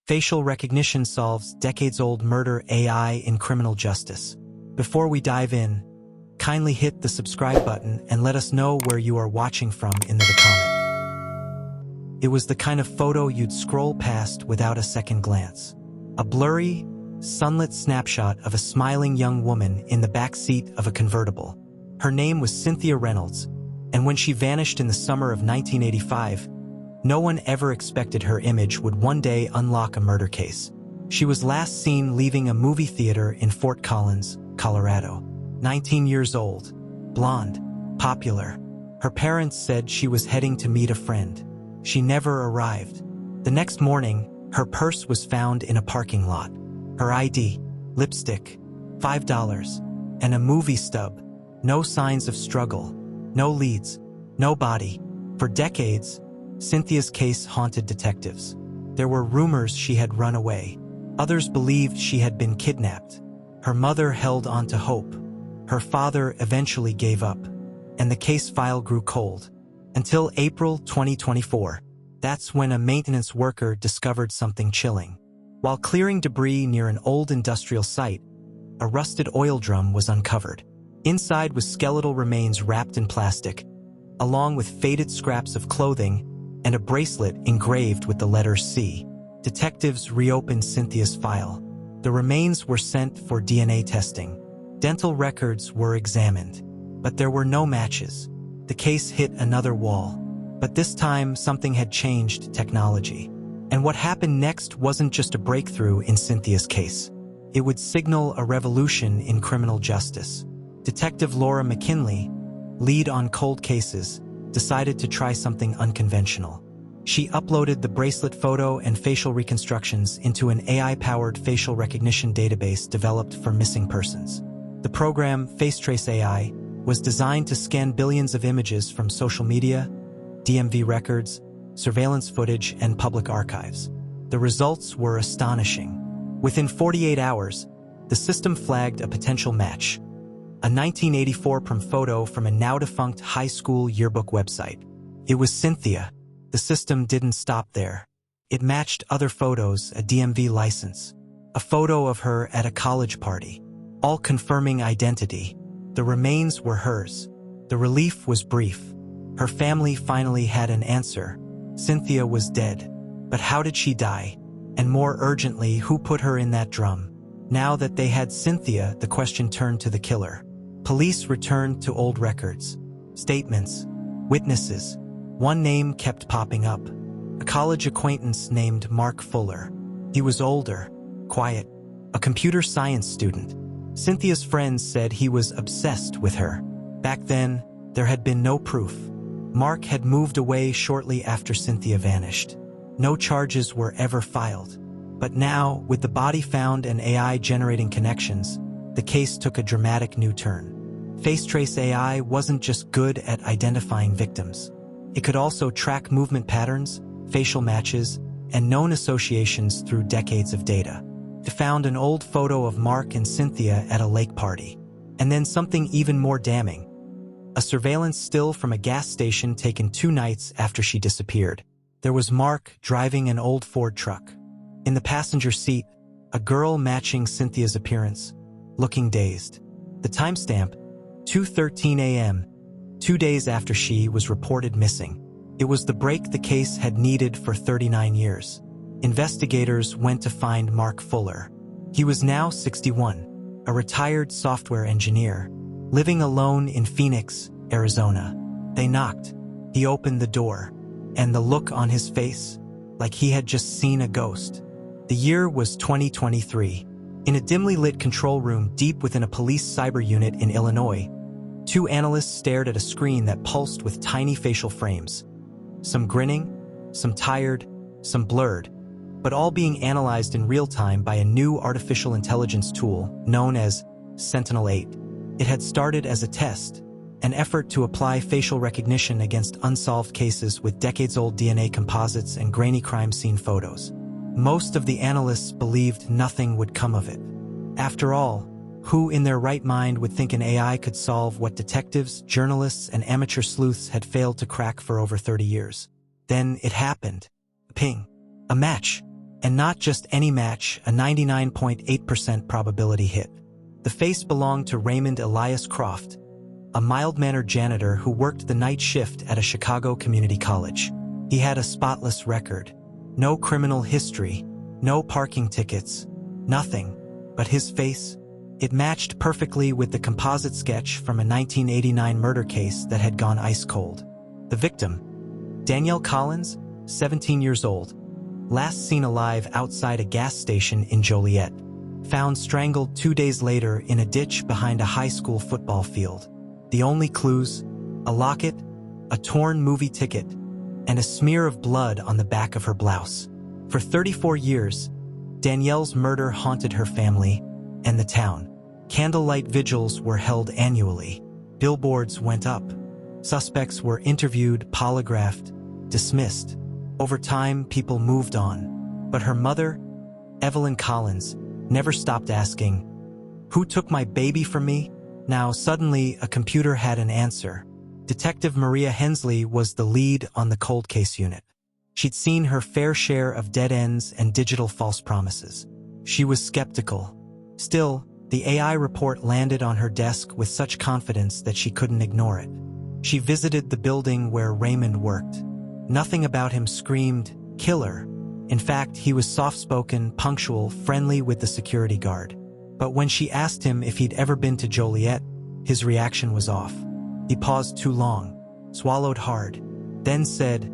Facial recognition solves decades-old murder AI in criminal justice. Before we dive in, kindly hit the subscribe button and let us know where you are watching from in the comment. It was the kind of photo you'd scroll past without a second glance. A blurry, sunlit snapshot of a smiling young woman in the back seat of a convertible. Her name was Cynthia Reynolds, and when she vanished in the summer of 1985, no one ever expected her image would one day unlock a murder case. She was last seen leaving a movie theater in Fort Collins, Colorado. 19 years old, blonde, popular. Her parents said she was heading to meet a friend. She never arrived. The next morning, her purse was found in a parking lot. Her ID, lipstick, $5, and a movie stub. No signs of struggle, no leads, no body. For decades, Cynthia's case haunted detectives. There were rumors she had run away. Others believed she had been kidnapped. Her mother held on to hope. Her father eventually gave up, and the case file grew cold. Until April 2024. That's when a maintenance worker discovered something chilling. While clearing debris near an old industrial site, a rusted oil drum was uncovered. Inside was skeletal remains wrapped in plastic, along with faded scraps of clothing and a bracelet engraved with the letter C. Detectives reopened Cynthia's file. The remains were sent for DNA testing. Dental records were examined, but there were no matches. The case hit another wall. But this time, something had changed: technology. And what happened next wasn't just a breakthrough in Cynthia's case. It would signal a revolution in criminal justice. Detective Laura McKinley, lead on cold cases, decided to try something unconventional. She uploaded the bracelet photo and facial reconstructions into an AI-powered facial recognition database developed for missing persons. The program, FaceTrace AI, was designed to scan billions of images from social media, DMV records, surveillance footage, and public archives. The results were astonishing. Within 48 hours, the system flagged a potential match: a 1984 prom photo from a now-defunct high school yearbook website. It was Cynthia. The system didn't stop there. It matched other photos, a DMV license, a photo of her at a college party, all confirming identity. The remains were hers. The relief was brief. Her family finally had an answer. Cynthia was dead. But how did she die? And more urgently, who put her in that drum? Now that they had Cynthia, the question turned to the killer. Police returned to old records, statements, witnesses. One name kept popping up: a college acquaintance named Mark Fuller. He was older, quiet, a computer science student. Cynthia's friends said he was obsessed with her. Back then, there had been no proof. Mark had moved away shortly after Cynthia vanished. No charges were ever filed. But now, with the body found and AI generating connections, the case took a dramatic new turn. FaceTrace AI wasn't just good at identifying victims. It could also track movement patterns, facial matches, and known associations through decades of data. It found an old photo of Mark and Cynthia at a lake party. And then something even more damning: a surveillance still from a gas station taken 2 nights after she disappeared. There was Mark driving an old Ford truck. In the passenger seat, a girl matching Cynthia's appearance, looking dazed. The timestamp, 2:13 a.m., 2 days after she was reported missing. It was the break the case had needed for 39 years. Investigators went to find Mark Fuller. He was now 61, a retired software engineer, living alone in Phoenix, Arizona. They knocked. He opened the door, and the look on his face, like he had just seen a ghost. The year was 2023. In a dimly lit control room deep within a police cyber unit in Illinois, 2 analysts stared at a screen that pulsed with tiny facial frames. Some grinning, some tired, some blurred, but all being analyzed in real time by a new artificial intelligence tool known as Sentinel-8. It had started as a test, an effort to apply facial recognition against unsolved cases with decades-old DNA composites and grainy crime scene photos. Most of the analysts believed nothing would come of it. After all, who in their right mind would think an AI could solve what detectives, journalists, and amateur sleuths had failed to crack for over 30 years? Then it happened. Ping. A match. And not just any match, a 99.8% probability hit. The face belonged to Raymond Elias Croft, a mild-mannered janitor who worked the night shift at a Chicago community college. He had a spotless record. No criminal history, no parking tickets, nothing. But his face? It matched perfectly with the composite sketch from a 1989 murder case that had gone ice cold. The victim, Danielle Collins, 17 years old, last seen alive outside a gas station in Joliet, found strangled 2 days later in a ditch behind a high school football field. The only clues, a locket, a torn movie ticket, and a smear of blood on the back of her blouse. For 34 years, Danielle's murder haunted her family and the town. Candlelight vigils were held annually. Billboards went up. Suspects were interviewed, polygraphed, dismissed. Over time, people moved on. But her mother, Evelyn Collins, never stopped asking, "Who took my baby from me?" Now, suddenly, a computer had an answer. Detective Maria Hensley was the lead on the cold case unit. She'd seen her fair share of dead ends and digital false promises. She was skeptical. Still, the AI report landed on her desk with such confidence that she couldn't ignore it. She visited the building where Raymond worked. Nothing about him screamed, "Killer." In fact, he was soft-spoken, punctual, friendly with the security guard. But when she asked him if he'd ever been to Joliet, his reaction was off. He paused too long, swallowed hard, then said,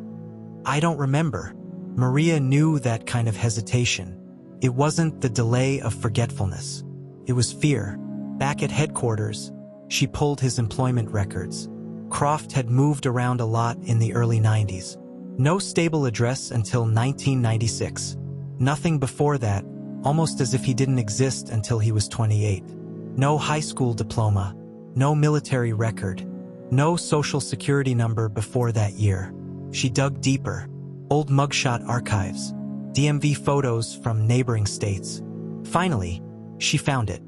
"I don't remember." Maria knew that kind of hesitation. It wasn't the delay of forgetfulness. It was fear. Back at headquarters, she pulled his employment records. Croft had moved around a lot in the early 90s. No stable address until 1996. Nothing before that, almost as if he didn't exist until he was 28. No high school diploma, no military record, no social security number before that year. She dug deeper. Old mugshot archives, DMV photos from neighboring states. Finally, she found it.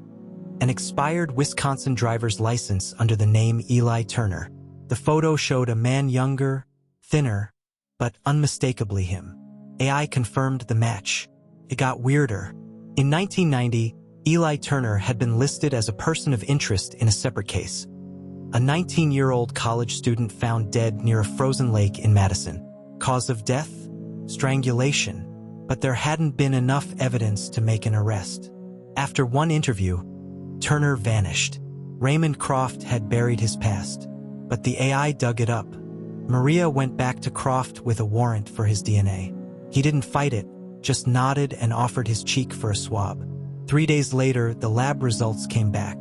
An expired Wisconsin driver's license under the name Eli Turner. The photo showed a man younger, thinner, but unmistakably him. AI confirmed the match. It got weirder. In 1990, Eli Turner had been listed as a person of interest in a separate case. A 19-year-old college student found dead near a frozen lake in Madison. Cause of death? Strangulation. But there hadn't been enough evidence to make an arrest. After one interview, Turner vanished. Raymond Croft had buried his past, but the AI dug it up. Maria went back to Croft with a warrant for his DNA. He didn't fight it, just nodded and offered his cheek for a swab. 3 days later, the lab results came back.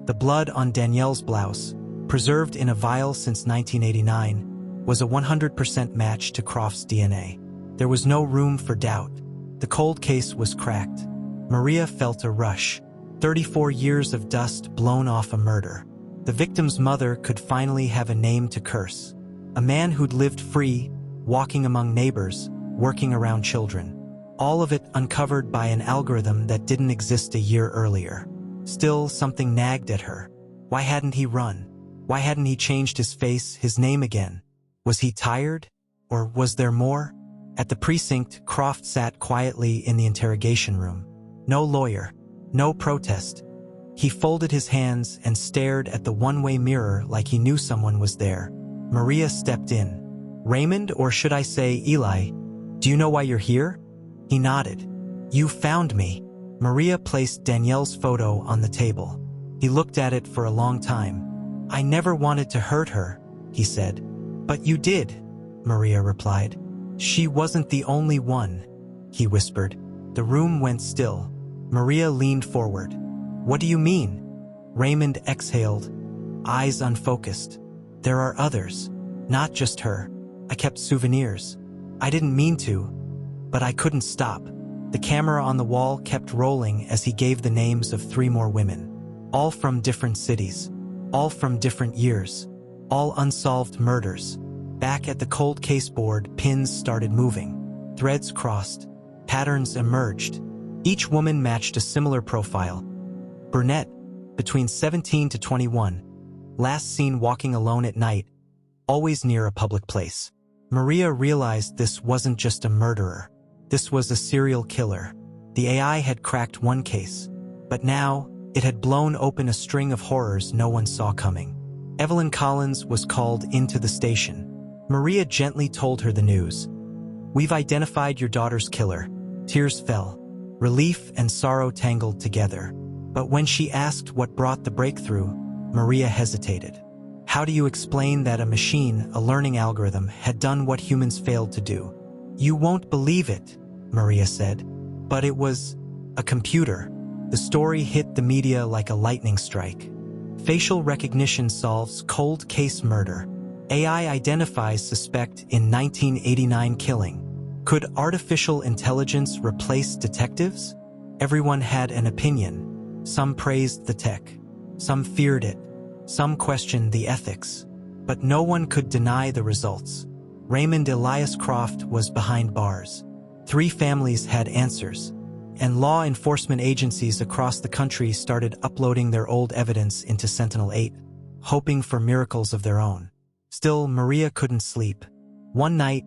The blood on Danielle's blouse, preserved in a vial since 1989, was a 100% match to Croft's DNA. There was no room for doubt. The cold case was cracked. Maria felt a rush. 34 years of dust blown off a murder. The victim's mother could finally have a name to curse. A man who'd lived free, walking among neighbors, working around children. All of it uncovered by an algorithm that didn't exist a year earlier. Still, something nagged at her. Why hadn't he run? Why hadn't he changed his face, his name again? Was he tired? Or was there more? At the precinct, Croft sat quietly in the interrogation room. No lawyer, no protest. He folded his hands and stared at the one-way mirror like he knew someone was there. Maria stepped in. "Raymond, or should I say Eli, do you know why you're here?" He nodded. "You found me." Maria placed Danielle's photo on the table. He looked at it for a long time. "I never wanted to hurt her," he said. "But you did," Maria replied. "She wasn't the only one," he whispered. The room went still. Maria leaned forward. "What do you mean?" Raymond exhaled, eyes unfocused. "There are others, not just her. I kept souvenirs. I didn't mean to, but I couldn't stop." The camera on the wall kept rolling as he gave the names of 3 more women. All from different cities. All from different years. All unsolved murders. Back at the cold case board, pins started moving. Threads crossed. Patterns emerged. Each woman matched a similar profile. Brunette, between 17 to 21. Last seen walking alone at night, always near a public place. Maria realized this wasn't just a murderer. This was a serial killer. The AI had cracked one case, but now it had blown open a string of horrors no one saw coming. Evelyn Collins was called into the station. Maria gently told her the news. "We've identified your daughter's killer." Tears fell. Relief and sorrow tangled together. But when she asked what brought the breakthrough, Maria hesitated. How do you explain that a machine, a learning algorithm, had done what humans failed to do? "You won't believe it," Maria said. But it was a computer. The story hit the media like a lightning strike. Facial recognition solves cold case murder. AI identifies suspect in 1989 killing. Could artificial intelligence replace detectives? Everyone had an opinion. Some praised the tech. Some feared it. Some questioned the ethics. But no one could deny the results. Raymond Elias Croft was behind bars. 3 families had answers. And law enforcement agencies across the country started uploading their old evidence into Sentinel-8, hoping for miracles of their own. Still, Maria couldn't sleep. One night,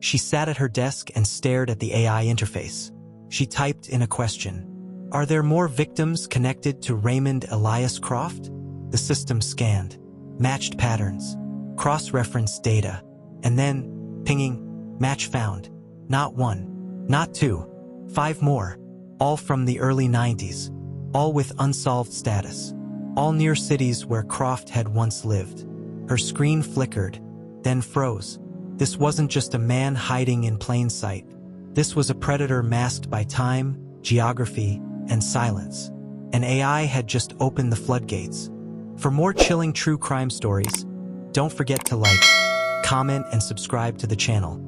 she sat at her desk and stared at the AI interface. She typed in a question. "Are there more victims connected to Raymond Elias Croft?" The system scanned, matched patterns, cross-referenced data, and then, pinging, match found. Not 1, not 2, 5 more, all from the early 90s, all with unsolved status, all near cities where Croft had once lived. Her screen flickered, then froze. This wasn't just a man hiding in plain sight. This was a predator masked by time, geography, and silence. An AI had just opened the floodgates. For more chilling true crime stories, don't forget to like, comment, and subscribe to the channel.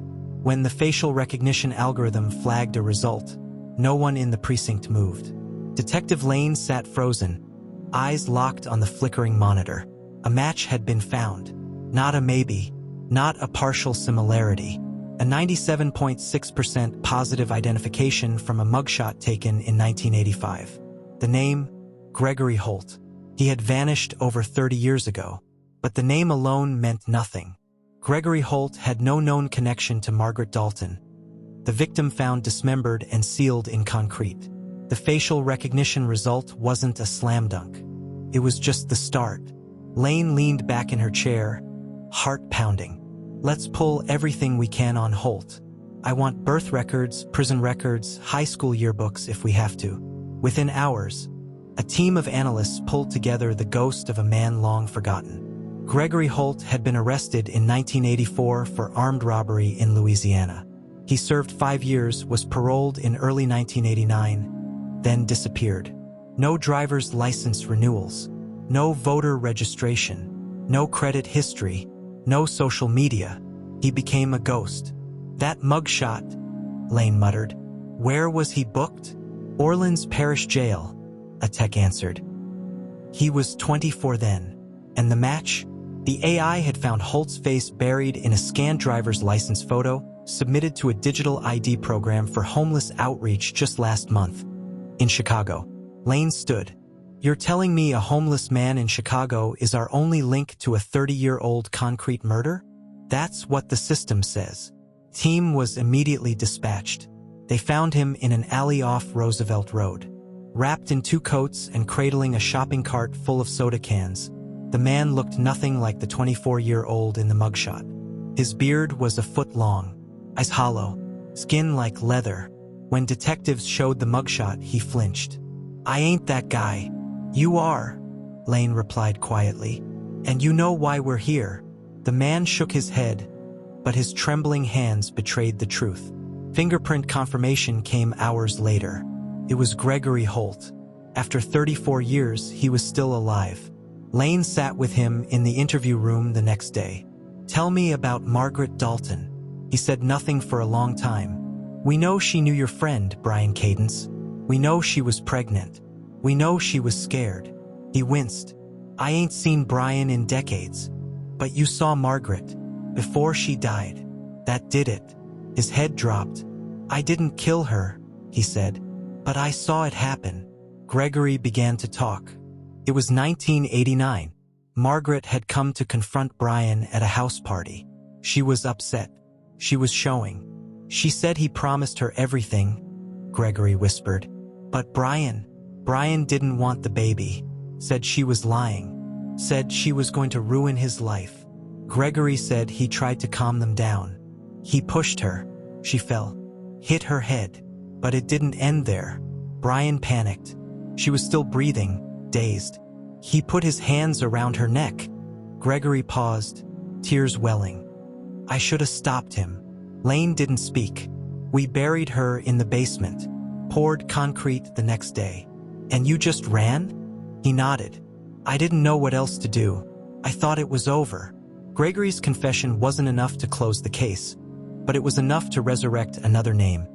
When the facial recognition algorithm flagged a result, no one in the precinct moved. Detective Lane sat frozen, eyes locked on the flickering monitor. A match had been found. Not a maybe, not a partial similarity. A 97.6% positive identification from a mugshot taken in 1985. The name, Gregory Holt. He had vanished over 30 years ago, but the name alone meant nothing. Gregory Holt had no known connection to Margaret Dalton. The victim found dismembered and sealed in concrete. The facial recognition result wasn't a slam dunk. It was just the start. Lane leaned back in her chair, heart pounding. "Let's pull everything we can on Holt. I want birth records, prison records, high school yearbooks if we have to." Within hours, a team of analysts pulled together the ghost of a man long forgotten. Gregory Holt had been arrested in 1984 for armed robbery in Louisiana. He served 5 years, was paroled in early 1989, then disappeared. No driver's license renewals, no voter registration, no credit history, no social media. He became a ghost. "That mugshot," Lane muttered. "Where was he booked?" "Orleans Parish Jail," a tech answered. He was 24 then. And the match? The AI had found Holt's face buried in a scanned driver's license photo, submitted to a digital ID program for homeless outreach just last month. In Chicago. Lane stood. "You're telling me a homeless man in Chicago is our only link to a 30-year-old concrete murder?" "That's what the system says." Team was immediately dispatched. They found him in an alley off Roosevelt Road. Wrapped in 2 coats and cradling a shopping cart full of soda cans, the man looked nothing like the 24-year-old in the mugshot. His beard was a foot long, eyes hollow, skin like leather. When detectives showed the mugshot, he flinched. "I ain't that guy." "You are," Lane replied quietly. "And you know why we're here." The man shook his head, but his trembling hands betrayed the truth. Fingerprint confirmation came hours later. It was Gregory Holt. After 34 years, he was still alive. Lane sat with him in the interview room the next day. "Tell me about Margaret Dalton." He said nothing for a long time. "We know she knew your friend, Brian Cadence. We know she was pregnant. We know she was scared." He winced. "I ain't seen Brian in decades. But you saw Margaret. Before she died. That did it." His head dropped. "I didn't kill her," he said. "But I saw it happen." Gregory began to talk. It was 1989. Margaret had come to confront Brian at a house party. She was upset. She was showing. She said he promised her everything, Gregory whispered. But Brian didn't want the baby. Said she was lying. Said she was going to ruin his life. Gregory said he tried to calm them down. He pushed her. She fell. Hit her head. But it didn't end there. Brian panicked. She was still breathing, dazed. He put his hands around her neck. Gregory paused, tears welling. I should have stopped him. Lane didn't speak. We buried her in the basement, poured concrete the next day. And you just ran? He nodded. I didn't know what else to do. I thought it was over. Gregory's confession wasn't enough to close the case, but it was enough to resurrect another name.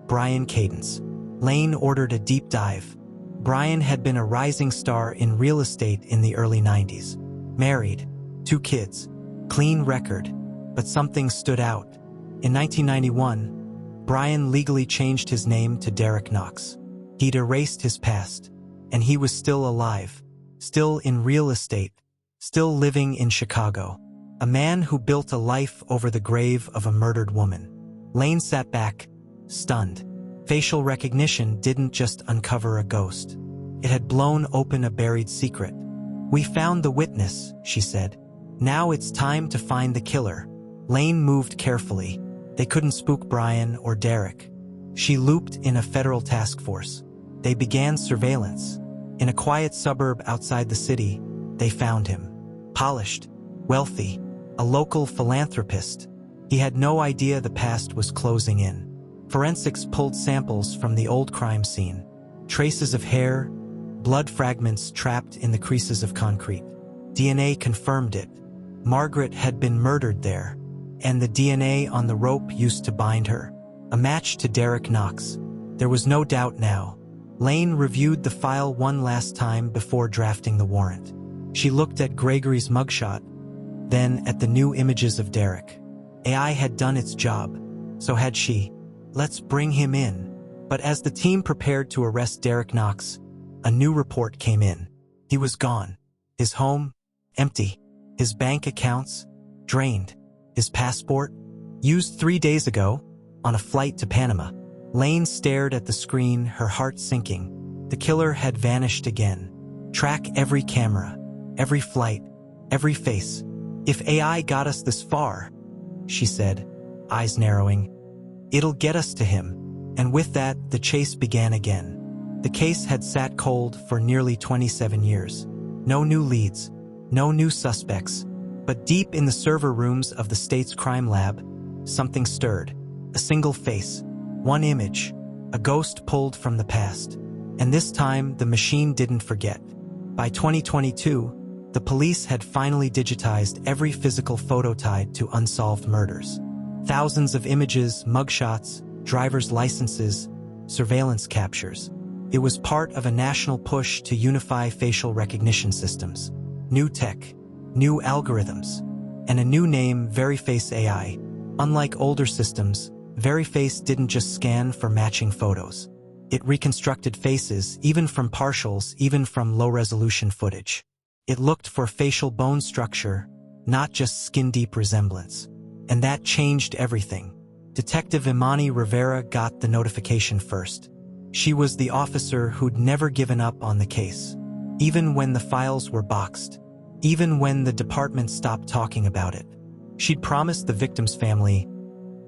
Brian Cadence. Lane ordered a deep dive. Brian had been a rising star in real estate in the early 90s. Married, 2 kids, clean record, but something stood out. In 1991, Brian legally changed his name to Derek Knox. He'd erased his past, and he was still alive, still in real estate, still living in Chicago. A man who built a life over the grave of a murdered woman. Lane sat back, stunned. Facial recognition didn't just uncover a ghost. It had blown open a buried secret. We found the witness, she said. Now it's time to find the killer. Lane moved carefully. They couldn't spook Brian or Derek. She looped in a federal task force. They began surveillance. In a quiet suburb outside the city, they found him. Polished, wealthy, a local philanthropist. He had no idea the past was closing in. Forensics pulled samples from the old crime scene. Traces of hair, blood fragments trapped in the creases of concrete. DNA confirmed it. Margaret had been murdered there, and the DNA on the rope used to bind her. A match to Derek Knox. There was no doubt now. Lane reviewed the file one last time before drafting the warrant. She looked at Gregory's mugshot, then at the new images of Derek. AI had done its job. So had she. Let's bring him in. But as the team prepared to arrest Derek Knox, a new report came in. He was gone. His home, empty. His bank accounts, drained. His passport, used 3 days ago, on a flight to Panama. Lane stared at the screen, her heart sinking. The killer had vanished again. Track every camera, every flight, every face. If AI got us this far, she said, eyes narrowing, it'll get us to him. And with that, the chase began again. The case had sat cold for nearly 27 years. No new leads, no new suspects. But deep in the server rooms of the state's crime lab, something stirred. A single face, one image, a ghost pulled from the past. And this time, the machine didn't forget. By 2022, the police had finally digitized every physical photo tied to unsolved murders. Thousands of images, mugshots, driver's licenses, surveillance captures. It was part of a national push to unify facial recognition systems. New tech, new algorithms, and a new name, Veriface AI. Unlike older systems, Veriface didn't just scan for matching photos. It reconstructed faces, even from partials, even from low-resolution footage. It looked for facial bone structure, not just skin-deep resemblance. And that changed everything. Detective Imani Rivera got the notification first. She was the officer who'd never given up on the case. Even when the files were boxed. Even when the department stopped talking about it. She'd promised the victim's family,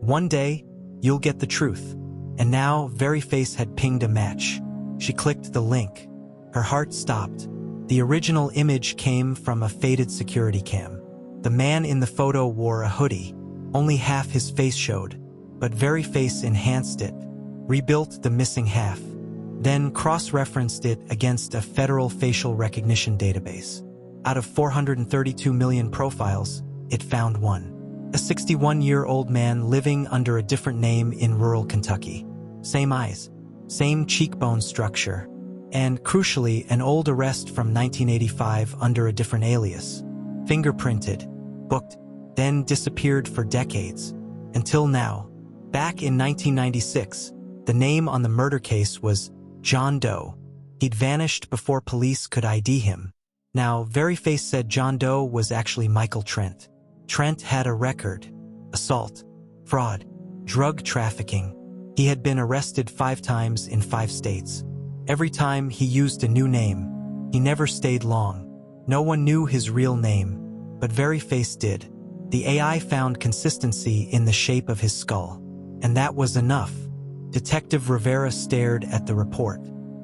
one day, you'll get the truth. And now, Veriface had pinged a match. She clicked the link. Her heart stopped. The original image came from a faded security cam. The man in the photo wore a hoodie. Only half his face showed. But Veriface enhanced it, rebuilt the missing half, then cross-referenced it against a federal facial recognition database. Out of 432 million profiles, it found one. A 61-year-old man living under a different name in rural Kentucky. Same eyes, same cheekbone structure, and, crucially, an old arrest from 1985 under a different alias. Fingerprinted, booked, then disappeared for decades. Until now. Back in 1996, the name on the murder case was John Doe. He'd vanished before police could ID him. Now, Veriface said John Doe was actually Michael Trent. Trent had a record. Assault. Fraud. drug trafficking. He had been arrested 5 times in 5 states. Every time he used a new name. He never stayed long. No one knew his real name, but Veryface did. The AI found consistency in the shape of his skull. And that was enough. Detective Rivera stared at the report.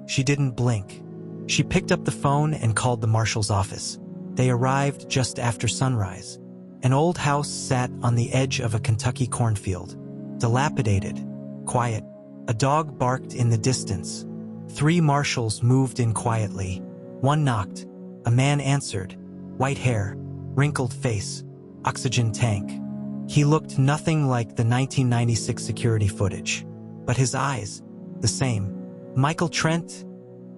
She didn't blink. She picked up the phone and called the marshal's office. They arrived just after sunrise. An old house sat on the edge of a Kentucky cornfield. Dilapidated. Quiet. A dog barked in the distance. 3 marshals moved in quietly. One knocked. A man answered. White hair. Wrinkled face. Oxygen tank. He looked nothing like the 1996 security footage. But his eyes, the same. "Michael Trent?"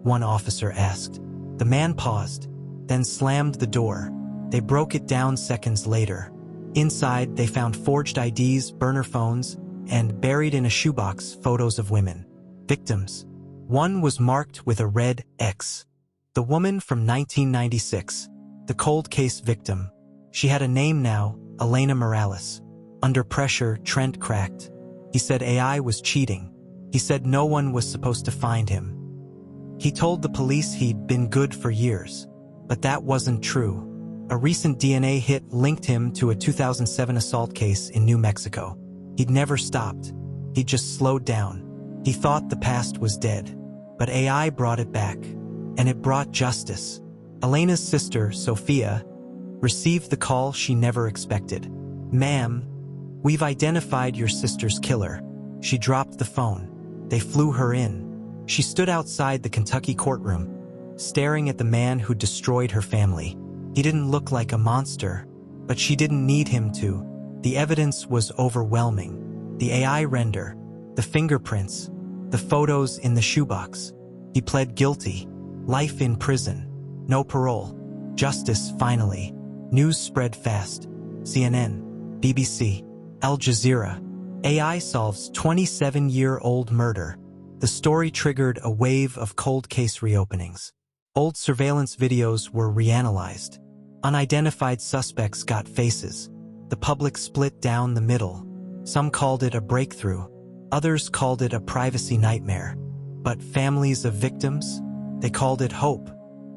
one officer asked. The man paused, then slammed the door. They broke it down seconds later. Inside, they found forged IDs, burner phones, and buried in a shoebox, photos of women. Victims. One was marked with a red X. The woman from 1996. The cold case victim. She had a name now, Elena Morales. Under pressure, Trent cracked. He said AI was cheating. He said no one was supposed to find him. He told the police he'd been good for years. But that wasn't true. A recent DNA hit linked him to a 2007 assault case in New Mexico. He'd never stopped. He'd just slowed down. He thought the past was dead. But AI brought it back. And it brought justice. Elena's sister, Sophia, received the call she never expected. "Ma'am, we've identified your sister's killer." She dropped the phone. They flew her in. She stood outside the Kentucky courtroom, staring at the man who destroyed her family. He didn't look like a monster, but she didn't need him to. The evidence was overwhelming. The AI render, the fingerprints, the photos in the shoebox. He pled guilty. Life in prison. No parole. Justice, finally. News spread fast. CNN, BBC, Al Jazeera. AI solves 27-year-old murder. The story triggered a wave of cold case reopenings. Old surveillance videos were reanalyzed. Unidentified suspects got faces. The public split down the middle. Some called it a breakthrough. Others called it a privacy nightmare. But families of victims? They called it hope.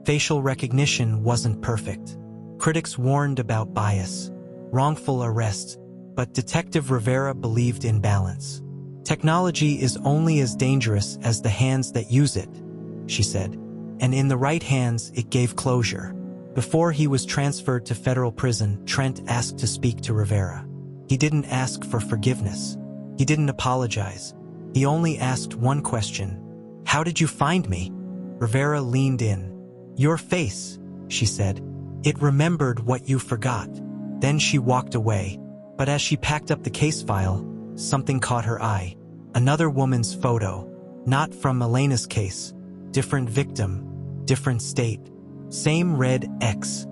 Facial recognition wasn't perfect. Critics warned about bias, wrongful arrests, but Detective Rivera believed in balance. "Technology is only as dangerous as the hands that use it," she said. And in the right hands, it gave closure. Before he was transferred to federal prison, Trent asked to speak to Rivera. He didn't ask for forgiveness. He didn't apologize. He only asked one question. "How did you find me?" Rivera leaned in. "Your face," she said. "It remembered what you forgot." Then she walked away. But as she packed up the case file, something caught her eye. Another woman's photo. Not from Elena's case. Different victim. Different state. Same red X.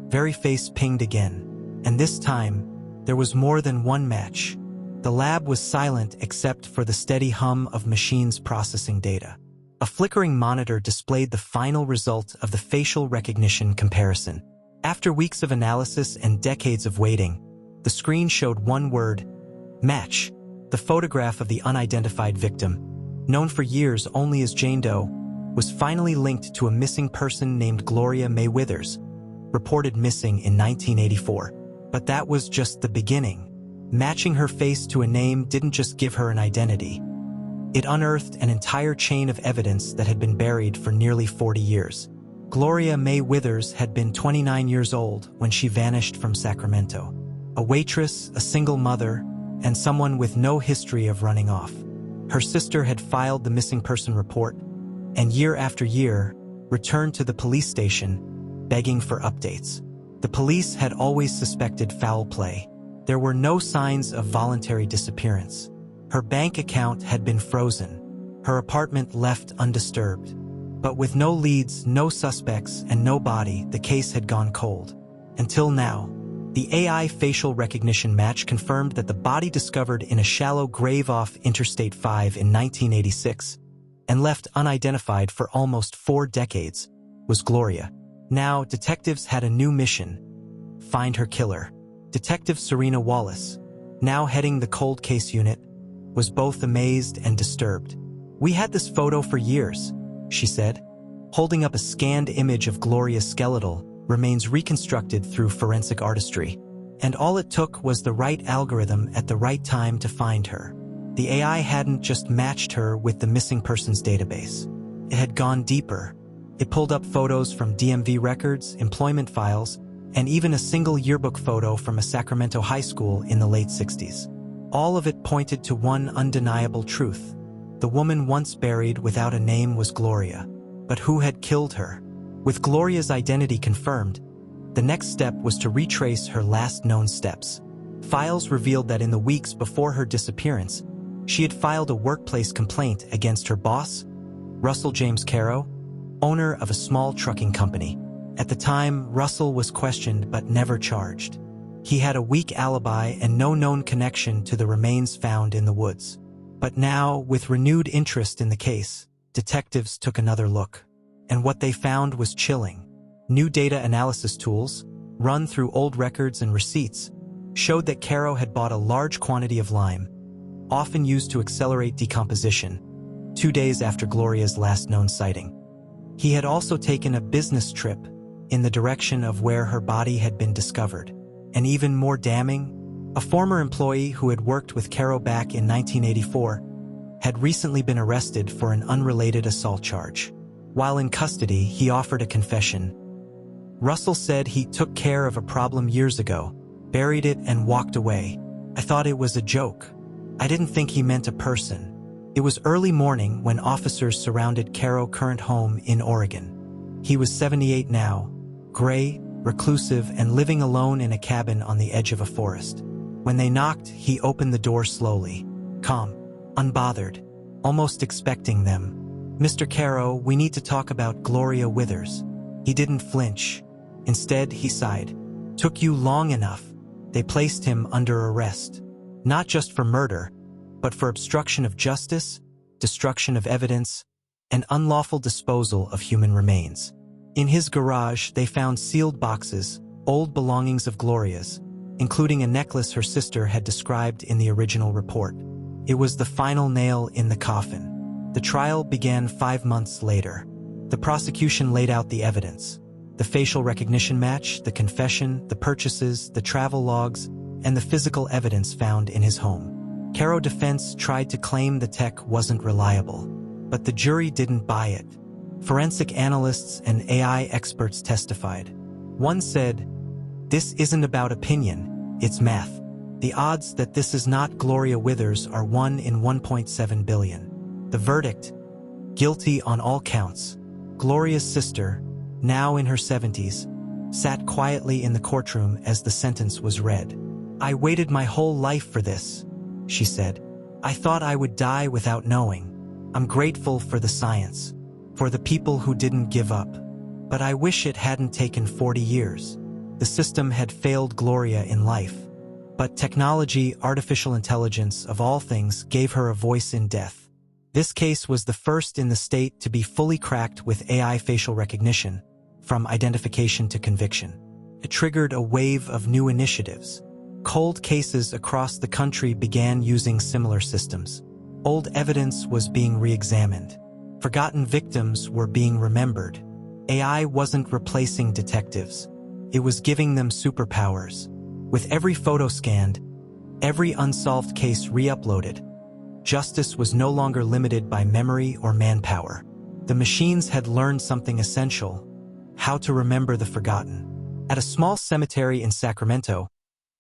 Veryface pinged again. And this time, there was more than one match. The lab was silent except for the steady hum of machines processing data. A flickering monitor displayed the final result of the facial recognition comparison. After weeks of analysis and decades of waiting, the screen showed one word: match. The photograph of the unidentified victim, known for years only as Jane Doe, was finally linked to a missing person named Gloria May Withers, reported missing in 1984. But that was just the beginning. Matching her face to a name didn't just give her an identity. It unearthed an entire chain of evidence that had been buried for nearly 40 years. Gloria May Withers had been 29 years old when she vanished from Sacramento. A waitress, a single mother, and someone with no history of running off. Her sister had filed the missing person report, and year after year, returned to the police station, begging for updates. The police had always suspected foul play. There were no signs of voluntary disappearance. Her bank account had been frozen, her apartment left undisturbed. But with no leads, no suspects, and no body, the case had gone cold. Until now. The AI facial recognition match confirmed that the body discovered in a shallow grave off Interstate 5 in 1986, and left unidentified for almost 4 decades, was Gloria. Now, detectives had a new mission: find her killer. Detective Serena Wallace, now heading the cold case unit, was both amazed and disturbed. "We had this photo for years," she said. Holding up a scanned image of Gloria's skeletal remains reconstructed through forensic artistry. And all it took was the right algorithm at the right time to find her. The AI hadn't just matched her with the missing persons database. It had gone deeper. It pulled up photos from DMV records, employment files, and even a single yearbook photo from a Sacramento high school in the late 60s. All of it pointed to one undeniable truth. The woman once buried without a name was Gloria. But who had killed her? With Gloria's identity confirmed, the next step was to retrace her last known steps. Files revealed that in the weeks before her disappearance, she had filed a workplace complaint against her boss, Russell James Caro, owner of a small trucking company. At the time, Russell was questioned but never charged. He had a weak alibi and no known connection to the remains found in the woods. But now, with renewed interest in the case, detectives took another look. And what they found was chilling. New data analysis tools, run through old records and receipts, showed that Caro had bought a large quantity of lime, often used to accelerate decomposition, 2 days after Gloria's last known sighting. He had also taken a business trip in the direction of where her body had been discovered. And even more damning, a former employee who had worked with Caro back in 1984 had recently been arrested for an unrelated assault charge. While in custody, he offered a confession. Russell said he took care of a problem years ago, buried it, and walked away. "I thought it was a joke. I didn't think he meant a person." It was early morning when officers surrounded Caro's current home in Oregon. He was 78 now, gray, reclusive, and living alone in a cabin on the edge of a forest. When they knocked, he opened the door slowly, calm, unbothered, almost expecting them. "Mr. Caro, we need to talk about Gloria Withers." He didn't flinch. Instead, he sighed. "Took you long enough." They placed him under arrest. Not just for murder, but for obstruction of justice, destruction of evidence, and unlawful disposal of human remains. In his garage, they found sealed boxes, old belongings of Gloria's, including a necklace her sister had described in the original report. It was the final nail in the coffin. The trial began 5 months later. The prosecution laid out the evidence: the facial recognition match, the confession, the purchases, the travel logs, and the physical evidence found in his home. Caro's defense tried to claim the tech wasn't reliable, but the jury didn't buy it. Forensic analysts and AI experts testified. One said, "This isn't about opinion, it's math. The odds that this is not Gloria Withers are 1 in 1.7 billion. The verdict: guilty on all counts. Gloria's sister, now in her 70s, sat quietly in the courtroom as the sentence was read. "I waited my whole life for this," she said. "I thought I would die without knowing. I'm grateful for the science, for the people who didn't give up. But I wish it hadn't taken 40 years. The system had failed Gloria in life. But technology, artificial intelligence, of all things, gave her a voice in death." This case was the first in the state to be fully cracked with AI facial recognition, from identification to conviction. It triggered a wave of new initiatives. Cold cases across the country began using similar systems. Old evidence was being re-examined. Forgotten victims were being remembered. AI wasn't replacing detectives. It was giving them superpowers. With every photo scanned, every unsolved case re-uploaded, justice was no longer limited by memory or manpower. The machines had learned something essential: how to remember the forgotten. At a small cemetery in Sacramento,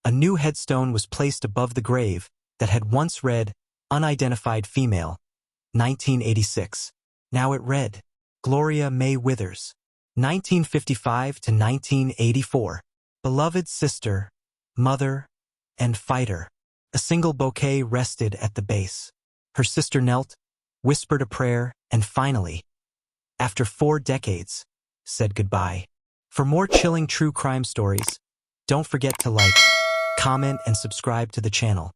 a new headstone was placed above the grave that had once read, "Unidentified female, 1986. Now it read, "Gloria May Withers, 1955 to 1984. Beloved sister, mother, and fighter." A single bouquet rested at the base. Her sister knelt, whispered a prayer, and finally, after 4 decades, said goodbye. For more chilling true crime stories, don't forget to like, comment, and subscribe to the channel.